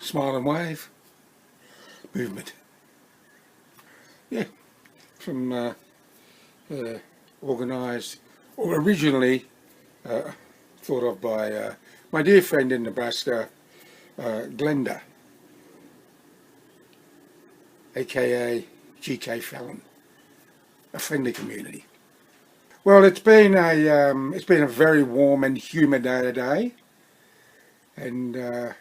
Smile and wave movement. Yeah, from organised, or originally thought of by my dear friend in Nebraska, Glenda, aka GK Fallon, a friendly community. Well, it's been a very warm and humid day today, and it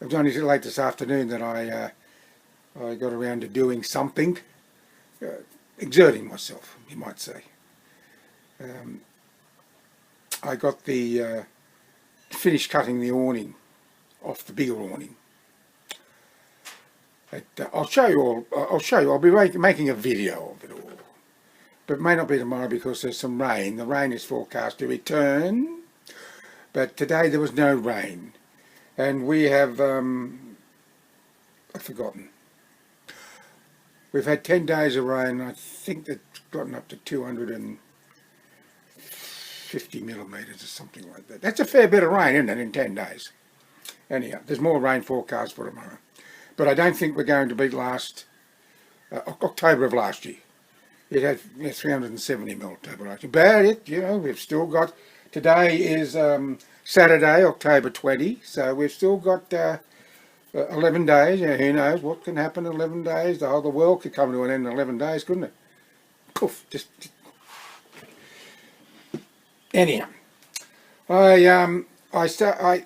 was only late this afternoon that I got around to doing something, exerting myself, you might say. I got the finished cutting the awning off the bigger awning. I'll show you all. I'll show you. I'll be making a video of it all, but it may not be tomorrow because there's some rain. The rain is forecast to return, but today there was no rain, and we have I've forgotten. We've had 10 days of rain. I think that's gotten up to 250 millimetres or something like that. That's a fair bit of rain, isn't it, in 10 days? Anyhow, there's more rain forecast for tomorrow. But I don't think we're going to beat October of last year. It had 370 mil October last year. But we've still got, today is Saturday, October 20, so we've still got 11 days. Who knows what can happen in 11 days? The whole world could come to an end in 11 days, couldn't it? Poof, just. Anyhow, I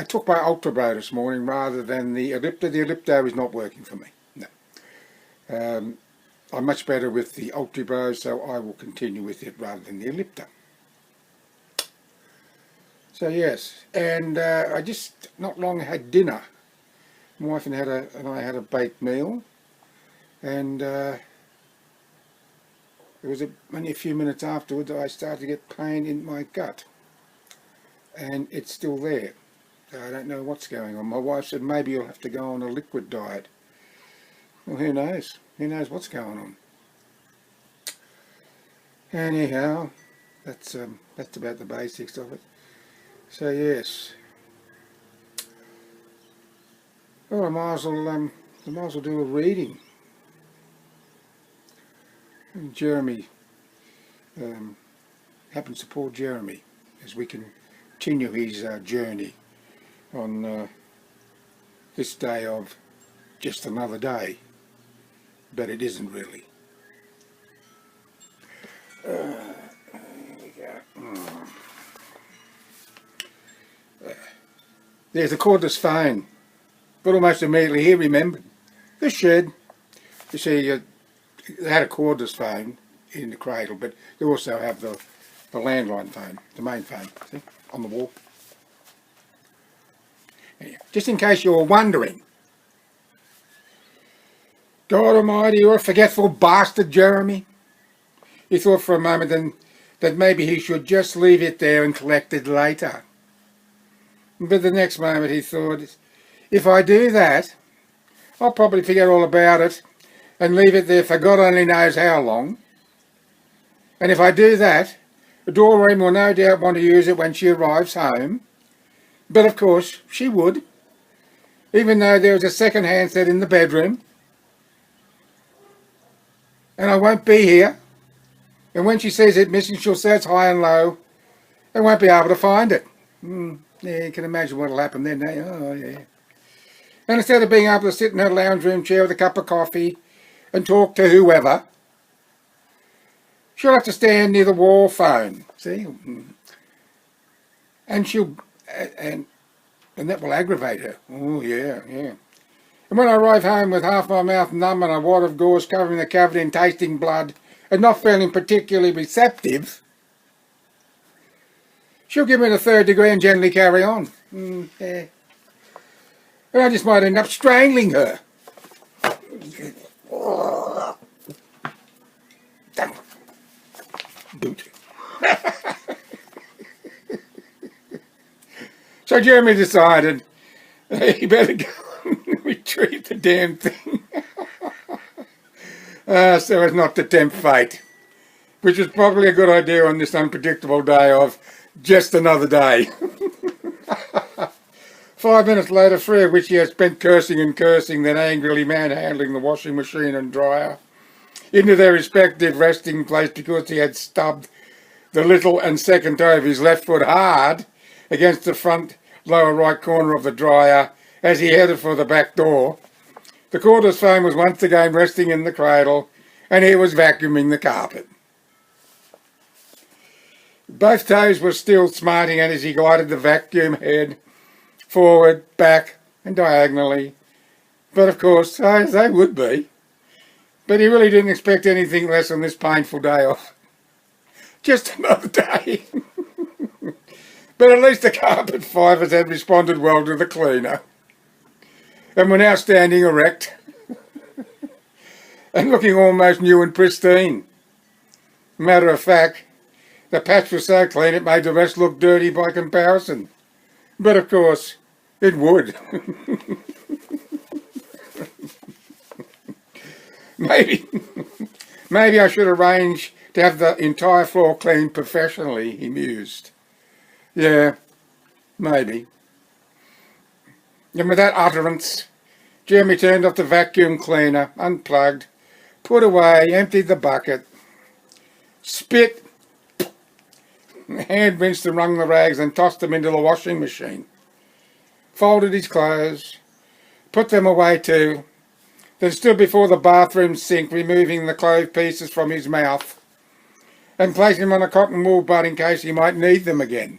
took my Ultra Bro this morning rather than the Ellipta. The Ellipta is not working for me. No. I'm much better with the Ultra Bro, so I will continue with it rather than the Ellipta. So yes, and I just not long had dinner. My wife and I had a baked meal, and it was only a few minutes afterwards I started to get pain in my gut, and it's still there. So I don't know what's going on. My wife said maybe you'll have to go on a liquid diet. Well, who knows? Who knows what's going on? Anyhow, that's about the basics of it. So yes. Well, I might as well do a reading. And Jeremy happens to poor Jeremy as we continue his journey on this day of just another day, but it isn't really. There we go. There's a cordless phone, but almost immediately he remembered the shed. You see, they had a cordless phone in the cradle, but they also have the landline phone, the main phone, see, on the wall. Anyhow, just in case you were wondering, God Almighty, you're a forgetful bastard, Jeremy. He thought for a moment that maybe he should just leave it there and collect it later. But the next moment he thought, if I do that, I'll probably forget all about it and leave it there for God only knows how long. And if I do that, Doreen will no doubt want to use it when she arrives home. But of course, she would, even though there was a second handset in the bedroom. And I won't be here. And when she sees it missing, she'll search high and low and won't be able to find it. Yeah, you can imagine what'll happen then. Oh, yeah. And instead of being able to sit in her lounge room chair with a cup of coffee and talk to whoever, she'll have to stand near the wall phone. See? And she'll... And that will aggravate her. Oh, yeah, yeah. And when I arrive home with half my mouth numb and a wad of gauze covering the cavity and tasting blood and not feeling particularly receptive, she'll give me the third degree and gently carry on. Yeah. And I just might end up strangling her. Boot. So Jeremy decided he better go and retrieve the damn thing so as not to tempt fate, which was probably a good idea on this unpredictable day of just another day. 5 minutes later, 3 of which he had spent cursing and cursing, then angrily manhandling the washing machine and dryer into their respective resting place because he had stubbed the little and second toe of his left foot hard against the front lower right corner of the dryer as he headed for the back door. The cordless phone was once again resting in the cradle, and he was vacuuming the carpet. Both toes were still smarting as he glided the vacuum head forward, back, and diagonally. But of course, as they would be. But he really didn't expect anything less on this painful day off. Just another day. But at least the carpet fibres had responded well to the cleaner, and were now standing erect and looking almost new and pristine. Matter of fact, the patch was so clean it made the rest look dirty by comparison. But of course, it would. Maybe I should arrange to have the entire floor cleaned professionally, he mused. Yeah, maybe. And with that utterance, Jeremy turned off the vacuum cleaner, unplugged, put away, emptied the bucket, spit, hand rinsed and wrung the rags and tossed them into the washing machine, folded his clothes, put them away too, then stood before the bathroom sink, removing the clove pieces from his mouth and placing them on a cotton wool butt in case he might need them again.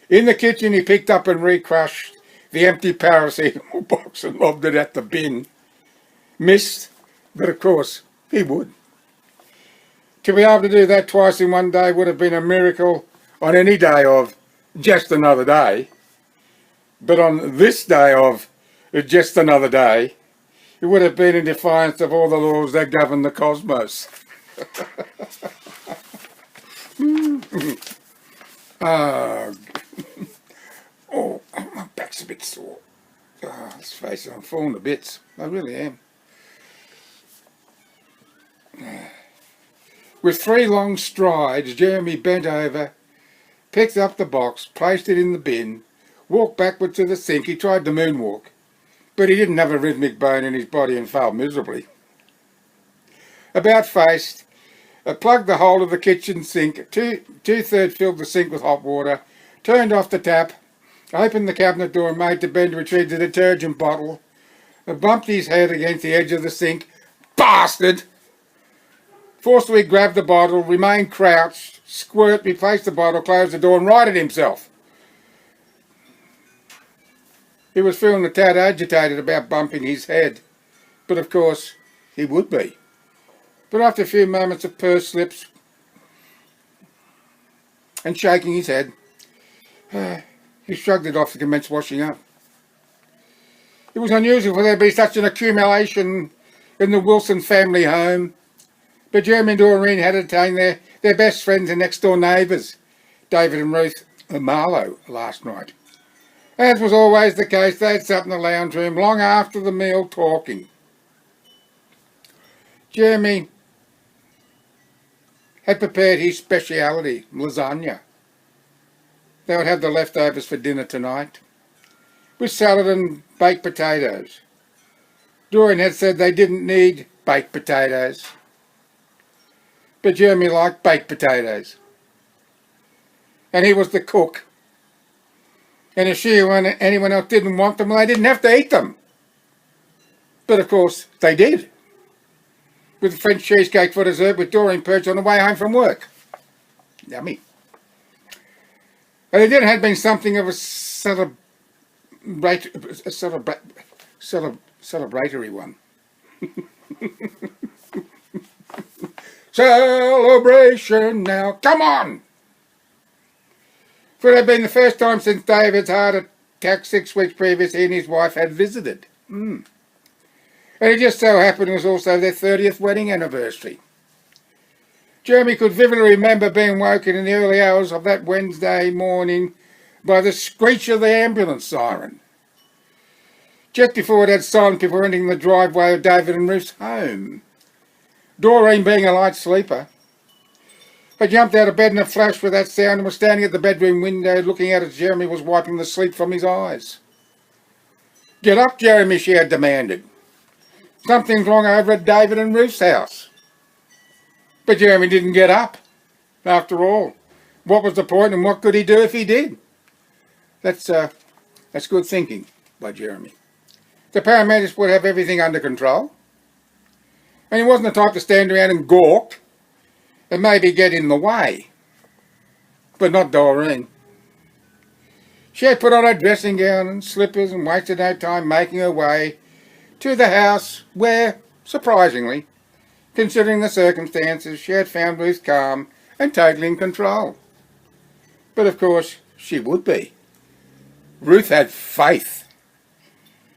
In the kitchen, he picked up and recrushed the empty paracetamol box and lobbed it at the bin. Missed, but of course he would. To be able to do that twice in one day would have been a miracle on any day of just another day. But on this day of just another day, it would have been in defiance of all the laws that govern the cosmos. Oh, my back's a bit sore. Oh, let's face it, I'm falling to bits. I really am. With 3 long strides, Jeremy bent over, picked up the box, placed it in the bin, walked backward to the sink. He tried the moonwalk, but he didn't have a rhythmic bone in his body and failed miserably. About-faced, plugged the hole of the kitchen sink, two-thirds filled the sink with hot water, turned off the tap, opened the cabinet door and made to bend to retrieve the detergent bottle, bumped his head against the edge of the sink. Bastard! Forcefully grabbed the bottle, remained crouched, squirt, replaced the bottle, closed the door and righted himself. He was feeling a tad agitated about bumping his head, but of course he would be. But after a few moments of pursed lips and shaking his head, he shrugged it off to commence washing up. It was unusual for there to be such an accumulation in the Wilson family home, but Jeremy and Doreen had entertained their best friends and next-door neighbours, David and Ruth Marlowe, last night. As was always the case, they had sat in the lounge room long after the meal talking. Jeremy had prepared his speciality, lasagna. They would have the leftovers for dinner tonight, with salad and baked potatoes. Doreen had said they didn't need baked potatoes, but Jeremy liked baked potatoes. And he was the cook. And if she or anyone else didn't want them, well, they didn't have to eat them. But of course, they did. With the French cheesecake for dessert with Doreen perched on the way home from work. Yummy. And it had been something of a celebratory one. Celebration now, come on! For it had been the first time since David's heart attack 6 weeks previous he and his wife had visited. And it just so happened it was also their 30th wedding anniversary. Jeremy could vividly remember being woken in the early hours of that Wednesday morning by the screech of the ambulance siren, just before it had silent before entering the driveway of David and Ruth's home. Doreen, being a light sleeper, I jumped out of bed in a flash with that sound and was standing at the bedroom window looking out as Jeremy was wiping the sleep from his eyes. "Get up, Jeremy," she had demanded. "Something's wrong over at David and Ruth's house." But Jeremy didn't get up. After all, what was the point and what could he do if he did? That's good thinking by Jeremy. The paramedics would have everything under control. And he wasn't the type to stand around and gawk and maybe get in the way. But not Doreen. She had put on her dressing gown and slippers and wasted no time making her way to the house where, surprisingly, considering the circumstances, she had found Ruth calm and totally in control. But of course, she would be. Ruth had faith.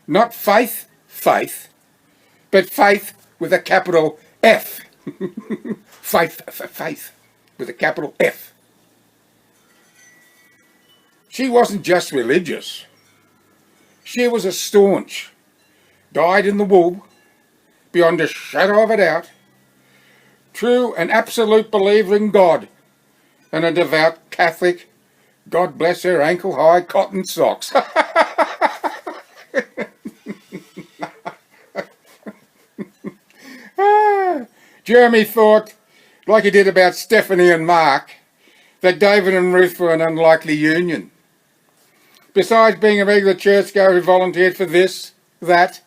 Not faith, but faith with a capital F. Faith with a capital F. She wasn't just religious. She was a staunch, dyed-in-the-wool, beyond a shadow of a doubt, true and absolute believer in God, and a devout Catholic, God bless her ankle-high cotton socks. Jeremy thought, like he did about Stephanie and Mark, that David and Ruth were an unlikely union. Besides being a regular churchgoer who volunteered for this, that,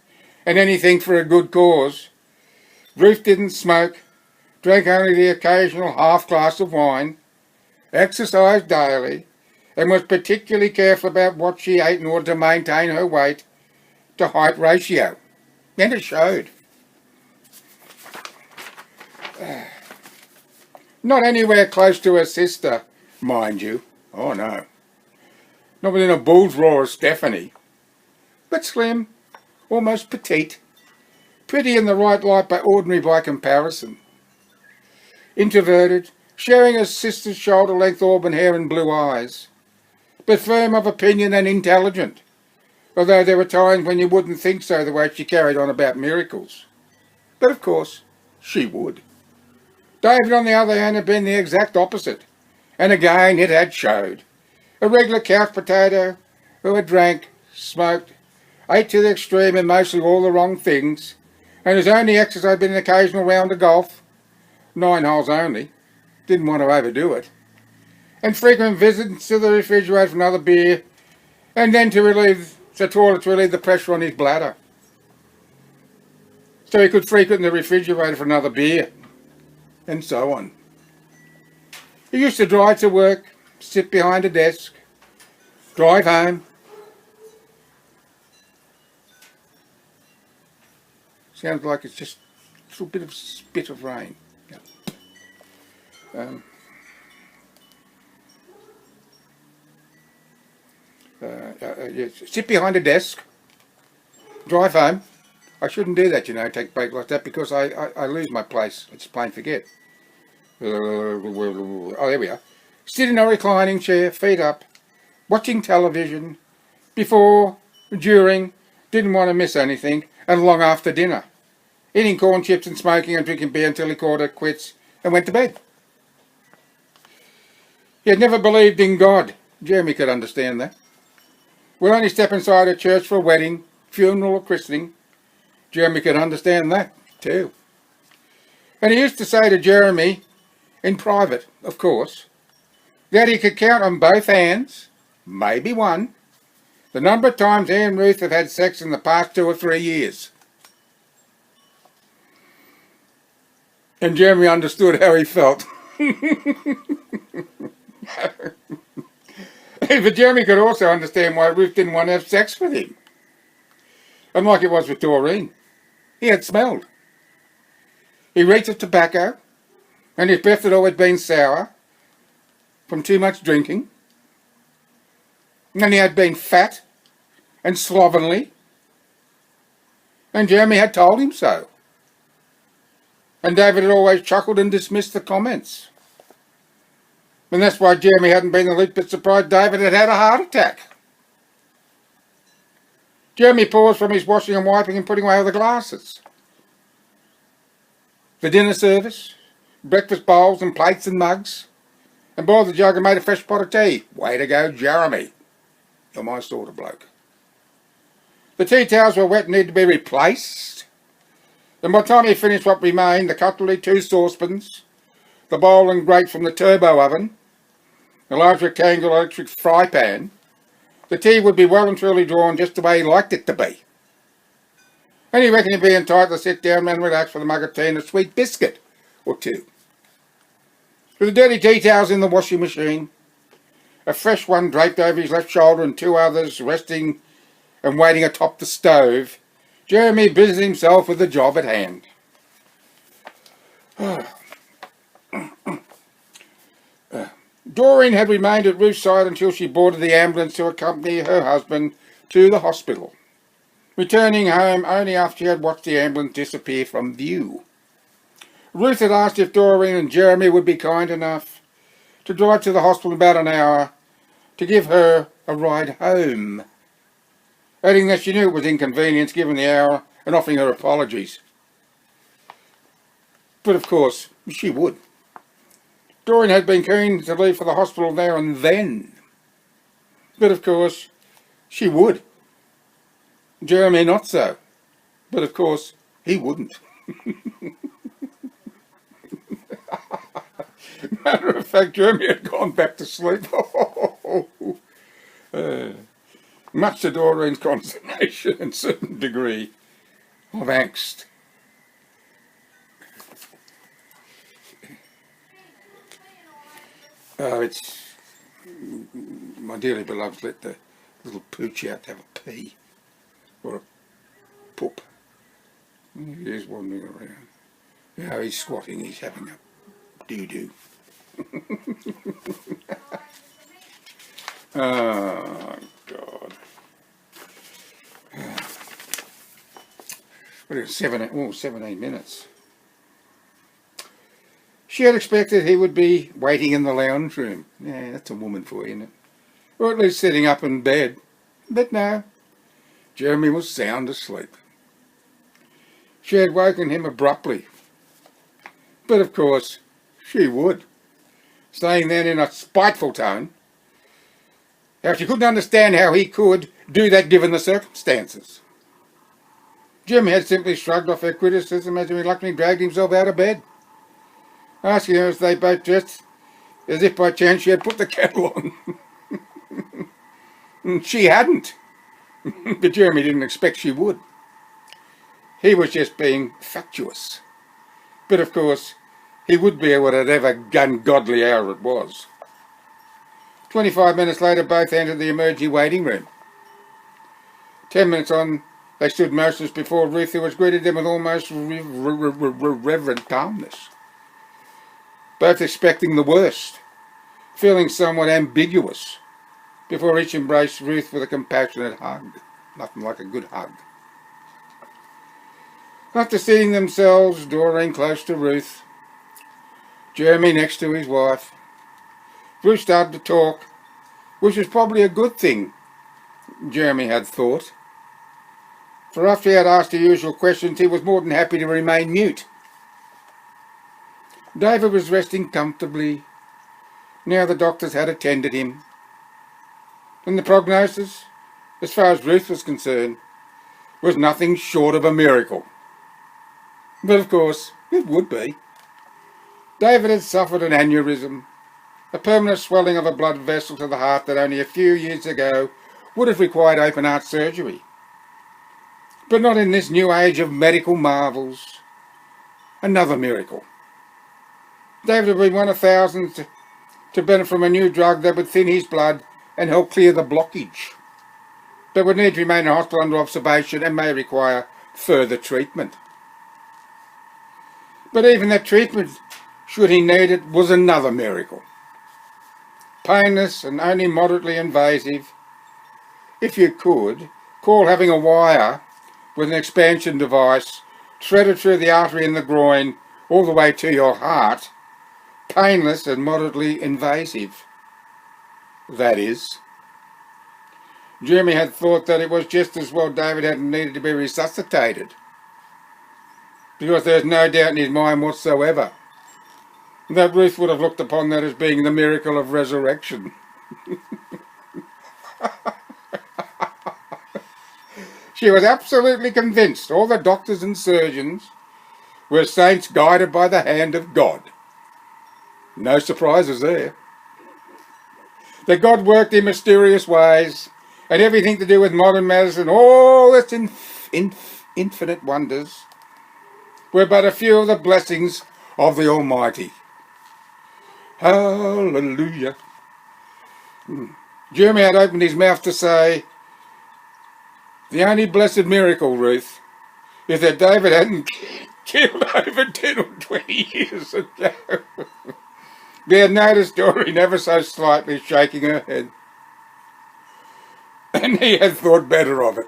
and anything for a good cause, Ruth didn't smoke, drank only the occasional half glass of wine, exercised daily, and was particularly careful about what she ate in order to maintain her weight to height ratio. And it showed. Not anywhere close to her sister, mind you. Oh no. Not within a bull's roar of Stephanie. But slim, almost petite, pretty in the right light but ordinary by comparison. Introverted, sharing her sister's shoulder-length auburn hair and blue eyes, but firm of opinion and intelligent, although there were times when you wouldn't think so the way she carried on about miracles. But of course, she would. David, on the other hand, had been the exact opposite, and again it had showed. A regular couch potato who had drank, smoked, ate to the extreme and mostly all the wrong things, and whose only exercise had been an occasional round of golf, 9 holes only, didn't want to overdo it, and frequent visits to the refrigerator for another beer, and then to relieve the toilet to relieve the pressure on his bladder, so he could frequent the refrigerator for another beer, and so on. He used to drive to work, sit behind a desk, drive home. Sounds like it's just a little bit of spit of rain. Sit behind a desk, drive home. I shouldn't do that, you know, take a break like that, because I lose my place. It's plain forget. Oh, there we are. Sit in a reclining chair, feet up, watching television, before, during, didn't want to miss anything, and long after dinner, eating corn chips and smoking and drinking beer until he called it quits and went to bed. He had never believed in God. Jeremy could understand that. Would only step inside a church for a wedding, funeral or christening. Jeremy could understand that too. And he used to say to Jeremy, in private, of course, that he could count on both hands, maybe one, the number of times he and Ruth have had sex in the past 2 or 3 years. And Jeremy understood how he felt. But Jeremy could also understand why Ruth didn't want to have sex with him. Unlike it was with Doreen. He had smelled. He reeked of tobacco, and his breath had always been sour from too much drinking. And he had been fat and slovenly, and Jeremy had told him so. And David had always chuckled and dismissed the comments. And that's why Jeremy hadn't been the least bit surprised David had had a heart attack. Jeremy paused from his washing and wiping and putting away all the glasses. The dinner service, breakfast bowls and plates and mugs, and boiled the jug and made a fresh pot of tea. Way to go, Jeremy. You're my sort of bloke. The tea towels were wet and needed to be replaced. And by the time he finished what remained, the cutlery, 2 saucepans, the bowl and grate from the turbo oven, a large rectangular electric fry pan, the tea would be well and truly drawn just the way he liked it to be. And he reckoned he'd be entitled to sit down and relax with a mug of tea and a sweet biscuit or 2. With the dirty tea towels in the washing machine, a fresh one draped over his left shoulder and 2 others resting and waiting atop the stove, Jeremy busied himself with the job at hand. Doreen had remained at Ruth's side until she boarded the ambulance to accompany her husband to the hospital, returning home only after she had watched the ambulance disappear from view. Ruth had asked if Doreen and Jeremy would be kind enough to drive to the hospital in about an hour to give her a ride home, adding that she knew it was inconvenience given the hour and offering her apologies. But of course, she would. Doreen had been keen to leave for the hospital there and then. But of course, she would. Jeremy not so. But of course, he wouldn't. Matter of fact, Jeremy had gone back to sleep. Much to Doreen's consternation and certain degree of angst. Oh, it's my dearly beloved let the little pooch out to have a pee or a poop. He is wandering around. Yeah, he's squatting, he's having a doo-doo. Oh, God. What is 17 minutes. She had expected he would be waiting in the lounge room. Yeah, that's a woman for you, isn't it? Or at least sitting up in bed. But no, Jeremy was sound asleep. She had woken him abruptly. But of course, she would, saying then in a spiteful tone, how she couldn't understand how he could do that given the circumstances. Jim had simply shrugged off her criticism as he reluctantly dragged himself out of bed, asking her as they both dressed, as if by chance she had put the kettle on. She hadn't, but Jeremy didn't expect she would. He was just being fatuous. But of course, he would be at whatever ungodly hour it was. 25 minutes later, both entered the emergency waiting room. 10 minutes on, they stood motionless before Ruth, who was greeted them with almost reverent calmness. Both expecting the worst, feeling somewhat ambiguous, before each embraced Ruth with a compassionate hug. Nothing like a good hug. After seating themselves, Doreen close to Ruth, Jeremy next to his wife, Ruth started to talk, which was probably a good thing, Jeremy had thought. For after he had asked the usual questions, he was more than happy to remain mute. David was resting comfortably, now the doctors had attended him. And the prognosis, as far as Ruth was concerned, was nothing short of a miracle. But of course, it would be. David had suffered an aneurysm, a permanent swelling of a blood vessel to the heart that only a few years ago would have required open heart surgery. But not in this new age of medical marvels. Another miracle. David would be one of thousands to benefit from a new drug that would thin his blood and help clear the blockage, but would need to remain in hospital under observation and may require further treatment. But even that treatment, should he need it, was another miracle. Painless and only moderately invasive. If you could, call having a wire with an expansion device threaded through the artery in the groin all the way to your heart, painless and moderately invasive. That is. Jeremy had thought that it was just as well David hadn't needed to be resuscitated, because there's no doubt in his mind whatsoever that Ruth would have looked upon that as being the miracle of resurrection. She was absolutely convinced all the doctors and surgeons were saints guided by the hand of God. No surprises there. That God worked in mysterious ways, and everything to do with modern medicine, all its infinite wonders, were but a few of the blessings of the Almighty. Hallelujah. Jeremy had opened his mouth to say, the only blessed miracle, Ruth, is that David hadn't killed over 10 or 20 years ago. They had noticed Doreen ever so slightly shaking her head, and he had thought better of it.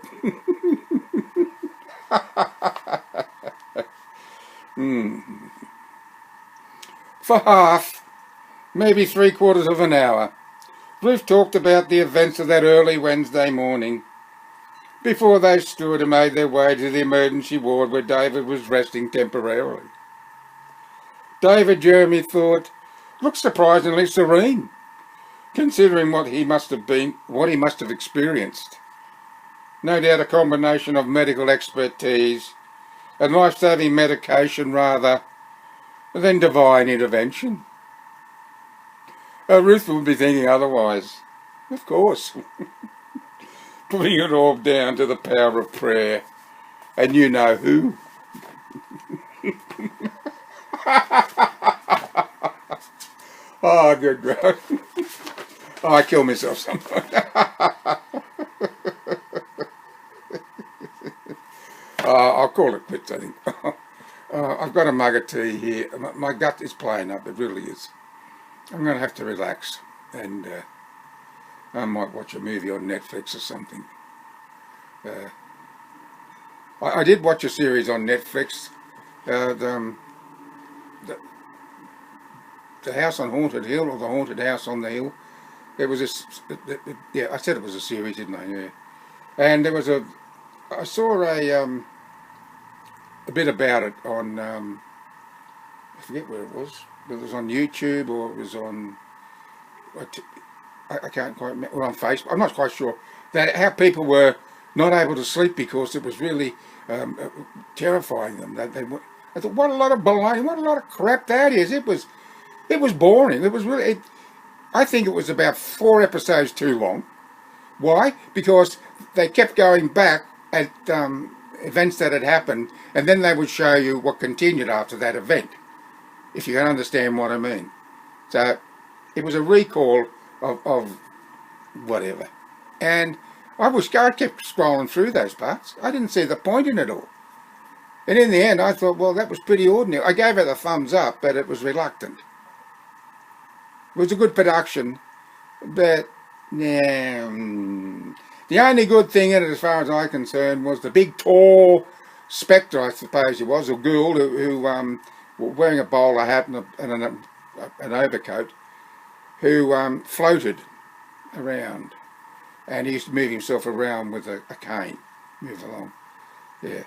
For half, maybe 3/4 of an hour, Ruth talked about the events of that early Wednesday morning, before they stood and made their way to the emergency ward where David was resting temporarily. David, Jeremy thought, looked surprisingly serene, considering what he must have experienced. No doubt a combination of medical expertise and life-saving medication rather than divine intervention. Ruth would be thinking otherwise, of course, putting it all down to the power of prayer, and you know who. Oh, good God. Oh, I kill myself sometimes. I'll call it quits, I think. I've got a mug of tea here. My gut is playing up, it really is. I'm going to have to relax, and I might watch a movie on Netflix or something. I did watch a series on Netflix, the House on Haunted Hill, or the Haunted House on the Hill. It was yeah, I said it was a series, didn't I? Yeah. And there was I saw a bit about it on, I forget where it was. It was on YouTube, or it was on, I can't quite remember, or on Facebook. I'm not quite sure. That how people were not able to sleep because it was really terrifying them. I thought, what a lot of baloney, what a lot of crap that is. It was boring. It was really. I think it was about 4 episodes too long. Why? Because they kept going back at events that had happened, and then they would show you what continued after that event, if you can understand what I mean. So it was a recall of whatever. And I kept scrolling through those parts. I didn't see the point in it all. And in the end, I thought, well, that was pretty ordinary. I gave it a thumbs up, but it was reluctant. It was a good production, but yeah, the only good thing in it, as far as I'm concerned, was the big, tall spectre, I suppose it was, a ghoul who wearing a bowler hat and an overcoat, who floated around, and he used to move himself around with a cane, move along. Yeah,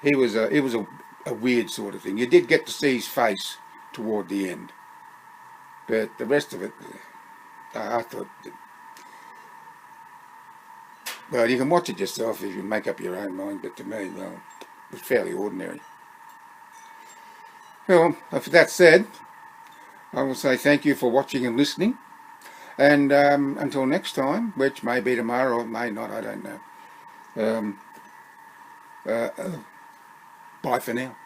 he was a weird sort of thing. You did get to see his face toward the end, but the rest of it, I thought, well, you can watch it yourself if you make up your own mind, but to me, well, it was fairly ordinary. Well, with that said, I will say thank you for watching and listening, and until next time, which may be tomorrow or may not, I don't know. Bye for now.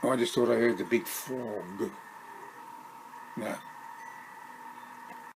I just thought I heard the big frog. No.